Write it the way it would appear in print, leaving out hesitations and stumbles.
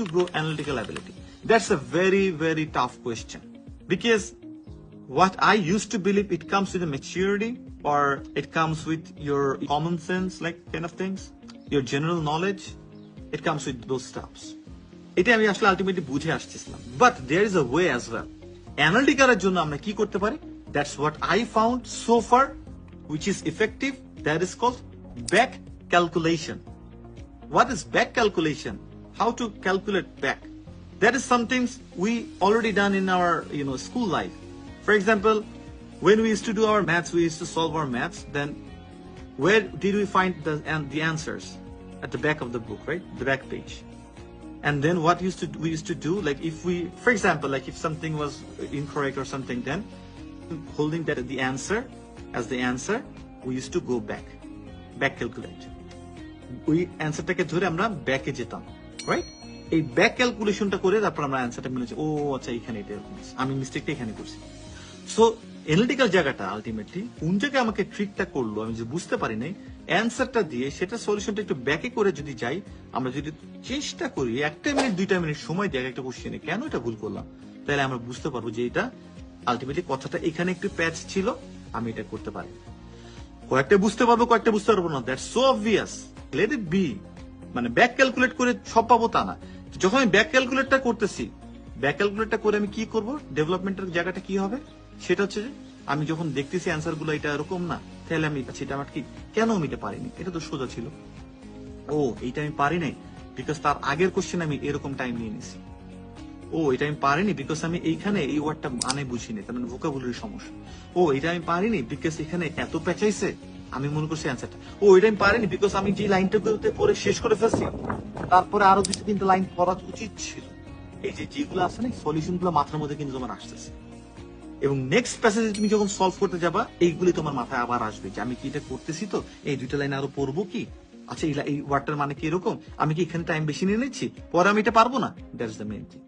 to grow analytical ability? That's a very, very tough question. Because what I used to believe, it comes with a maturity, or it comes with your common sense, like kind of things, your general knowledge. It comes with those stuffs. এটা আমি আসলে ultimately বুঝে আসছিলাম। But there is a way as well. অ্যানালিটিকালের জন্য আমরা কি করতে পারি? That's what I found so far, which is effective. That is called back calculation. What is back calculation? How to calculate back? That is something we already done in our school life. For example, when we used to do our maths, we used to solve our maths. Then where did we find the answers? At the back of the book, right? The back page. And then what we used to do, like if we, for example, like if something was incorrect or something, then holding that as the answer, we used to go back calculate. We answerটাকে ধরে আমরা ব্যাকে যেতাম, right? এই back ক্যালকুলেশনটা করে তারপর আমরা অ্যান্সারটা মিলেছে, ও আচ্ছা এখানে এটা এরকম, আমি মিস্টেকটা এখানে করছি। সো অ্যানালিটিক্যাল জায়গাটা আলটিমেটলি কোন জায়গায় আমাকে ট্রিকটা করলো আমি যে বুঝতে পারি নাই, অ্যান্সারটা দিয়ে সেটা সলিউশনটা একটু ব্যাকে করে যদি যাই, আমরা যদি চেষ্টা করি 1 মিনিট 2 মিনিট সময় দিয়ে একটা কোশ্চেনে কেন এটা ভুল করলাম, তাহলে আমরা বুঝতে পারবো যে এটা আলটিমেটলি কথাটা এখানে একটু প্যাচ ছিল, আমি এটা করতে পারি। কয়েকটা বুঝতে পারবো, কয়েকটা বুঝতে পারবো না, that's so obvious, let it be. মানে ব্যাক ক্যালকুলেট করে সব পাবো তা না। যখন আমি ব্যাক ক্যালকুলেটটা করতেছি, ব্যাক ক্যালকুলেটটা করে আমি কি করব, ডেভেলপমেন্টের জায়গাটা কি হবে, সেটা হচ্ছে যে আমি যখন দেখতেছি অ্যান্সার গুলো এটা এরকম না, তাহলে আমি এটা আমার কি, কেন আমি এটা পারিনি, এটা তো সোজা ছিল, ও এইটা আমি পারি নাই বিকজ তার আগের কোশ্চেন আমি এরকম টাইম নিয়ে নিছি, ও এটা আমি পারিনি বিকজ আমি এইখানে এই ওয়ার্ডটা মানে বুঝিনি, তার মানে ভোকাবুলারি সমস্যা, ও এটা আমি পারিনি বিকজ এখানে এত পেঁচাইছে, আমি মনে করছি অ্যান্সারটা, ও এটা আমি পারিনি বিকজ আমি যে লাইনটা পরে শেষ করে ফেলছি, তারপরে আরো 2-3টা লাইন পড়া উচিত ছিল। এই যে যেগুলো আছে না, সলিউশন গুলো মাথার মধ্যে কিন্তু তোমার আসতেছে, এবং নেক্সট প্যাসেজে তুমি যখন সলভ করতে যাবা, এইগুলি তোমার মাথায় আবার আসবে যে আমি কি এটা করতেছি, তো এই 2টা লাইন আরো পড়বো কি, আচ্ছা এই ওয়ার্ডটার মানে কি এরকম, আমি কি এখানে টাইম বেশি নিয়ে নিচ্ছি, পরে আমি এটা পারবো না। That's the main thing.